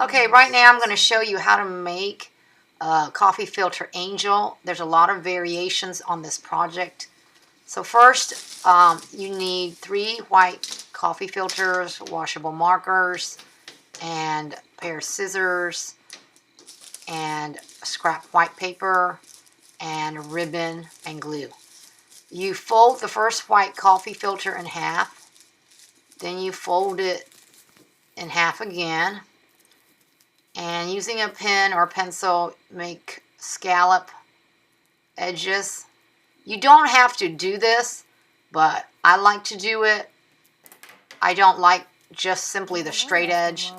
Okay, right now I'm going to show you how to make a coffee filter angel. There's a lot of variations on this project. So first, you need 3 white coffee filters, washable markers, and a pair of scissors, and scrap white paper, and ribbon and glue. You fold the first white coffee filter in half, then you fold it in half again, and using a pen or pencil, make scallop edges. You don't have to do this, but I like to do it. I don't like just simply the straight edge.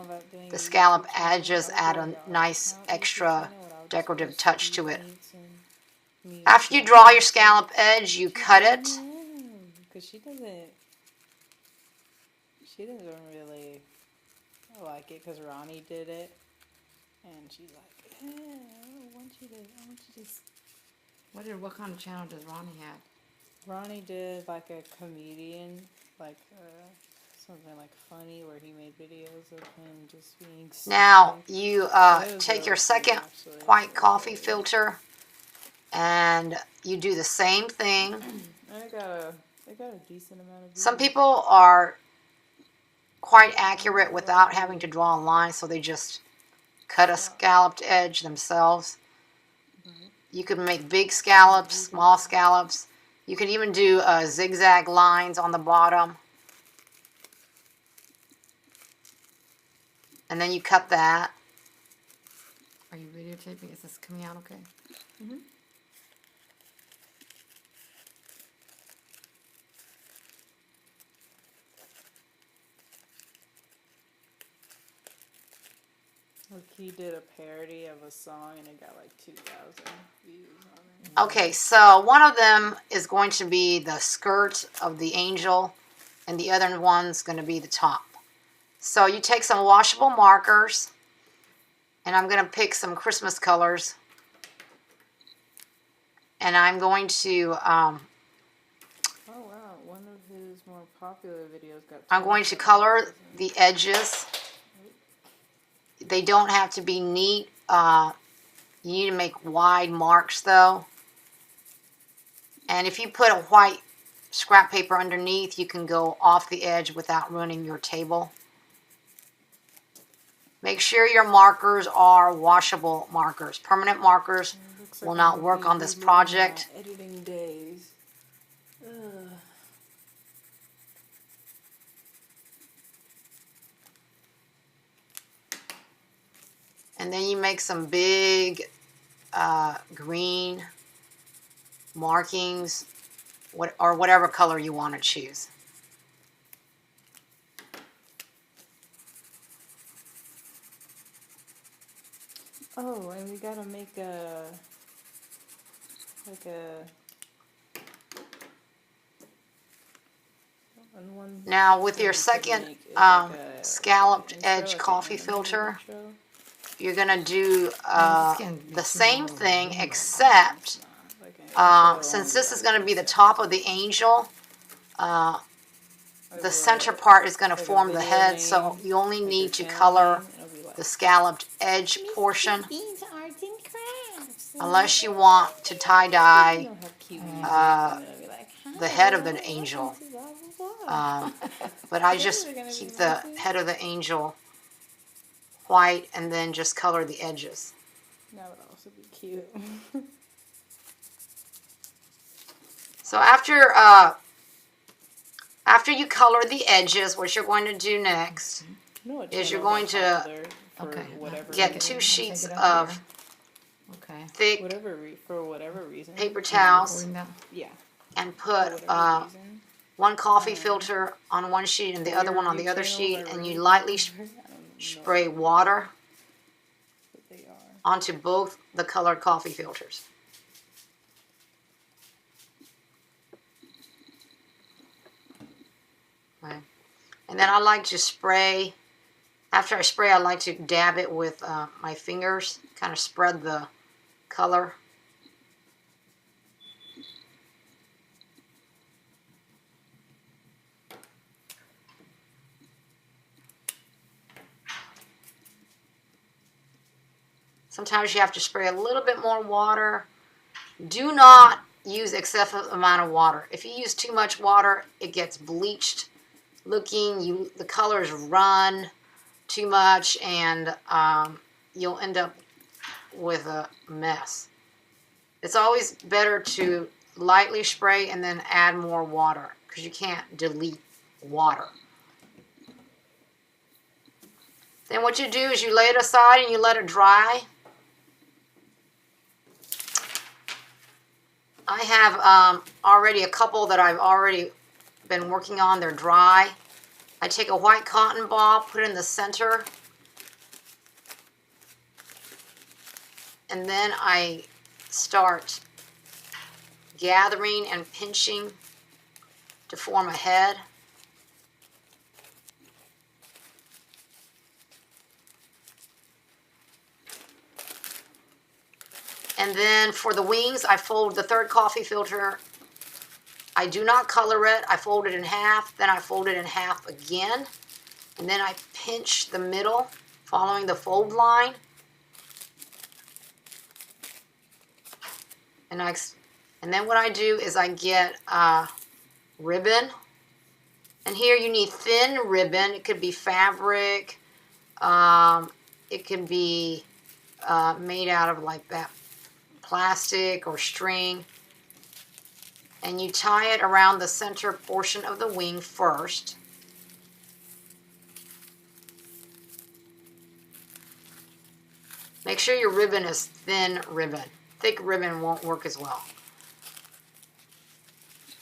The scallop edges add a nice extra decorative touch to it. After you draw your scallop edge, you cut it. Because she doesn't really like it because Ronnie did it. And she's like, I want you to. What kind of channel does Ronnie have? Ronnie did like a comedian, like something like funny, where he made videos of him just being stupid. Now you take your second white coffee filter and you do the same thing. I got a decent amount of views. Some people are quite accurate without having to draw a line, so they just cut a scalloped edge themselves. You can make big scallops, small scallops. You can even do zigzag lines on the bottom. And then you cut that. Are you videotaping? Is this coming out okay? Mm-hmm. Look, he did a parody of a song and it got like 2,000 views on it. Okay, so one of them is going to be the skirt of the angel, and the other one's going to be the top. So you take some washable markers, and I'm going to pick some Christmas colors, and I'm going to oh wow, one of his more popular videos got. I'm going to color the edges. They don't have to be neat. You need to make wide marks though. And if you put a white scrap paper underneath, you can go off the edge without ruining your table. Make sure your markers are washable markers. Permanent markers will not work on this project. Editing days. Ugh. And then you make some big green markings, or whatever color you want to choose. Oh, and we gotta make Now with your second scalloped edge coffee filter, you're going to do the same thing, except since this is going to be the top of the angel, the center part is going to form the head, so you only need to color the scalloped edge portion, unless you want to tie-dye the head of the angel. But I just keep the head of the angel white and then just color the edges. That would also be cute. So after you color the edges, what you're going to do next is you're going to get 2 sheets of thick paper towels and put 1 coffee filter on one sheet and the other one on the other sheet, and you lightly spray water onto both the colored coffee filters. Okay. And then I like to spray, after I spray, I like to dab it with my fingers, kind of spread the color. Sometimes you have to spray a little bit more water. Do not use excessive amount of water. If you use too much water, it gets bleached looking. The colors run too much, and you'll end up with a mess. It's always better to lightly spray and then add more water, because you can't delete water. Then what you do is you lay it aside and you let it dry. I have already a couple that I've already been working on. They're dry. I take a white cotton ball, put it in the center, and then I start gathering and pinching to form a head. And then for the wings, I fold the third coffee filter. I do not color it. I fold it in half, then I fold it in half again. And then I pinch the middle, following the fold line. And then what I do is I get ribbon. And here you need thin ribbon. It could be fabric. It could be made out of like that plastic or string. And you tie it around the center portion of the wing first. Make sure your ribbon is thin ribbon. Thick ribbon won't work as well.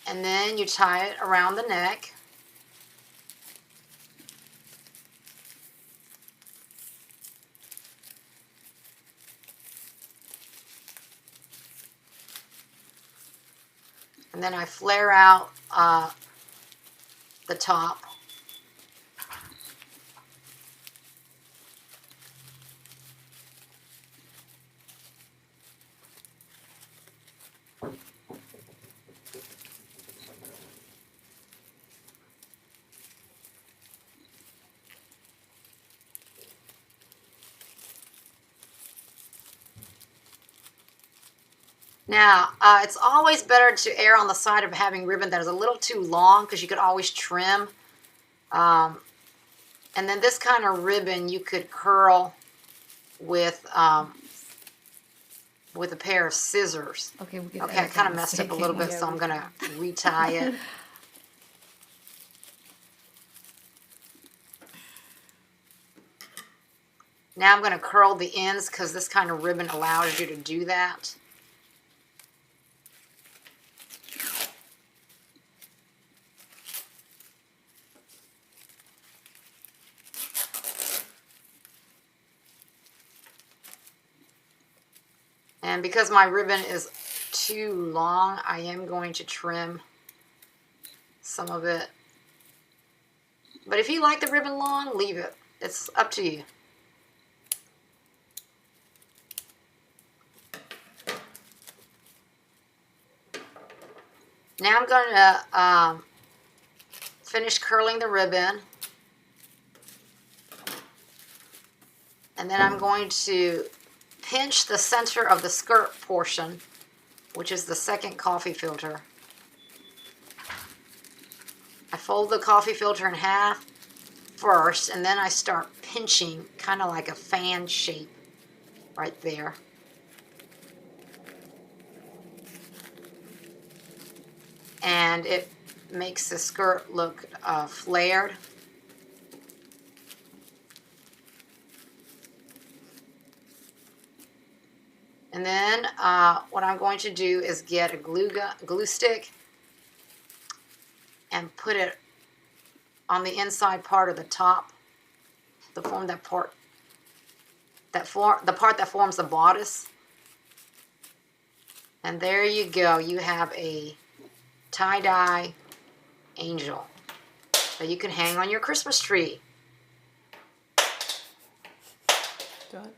And then you tie it around the neck. And then I flare out the top. Now, it's always better to err on the side of having ribbon that is a little too long, because you could always trim. And then this kind of ribbon you could curl with a pair of scissors. Okay, I kind of messed up a little bit, so I'm going to retie it. Now I'm going to curl the ends, because this kind of ribbon allows you to do that. And because my ribbon is too long, I am going to trim some of it. But if you like the ribbon long, leave it. It's up to you. Now I'm going to finish curling the ribbon. And then I'm going to pinch the center of the skirt portion, which is the second coffee filter. I fold the coffee filter in half first, and then I start pinching, kind of like a fan shape right there. And it makes the skirt look flared. And then what I'm going to do is get a glue stick and put it on the inside part of the top, the part that forms the bodice. And there you go. You have a tie-dye angel that you can hang on your Christmas tree. Done.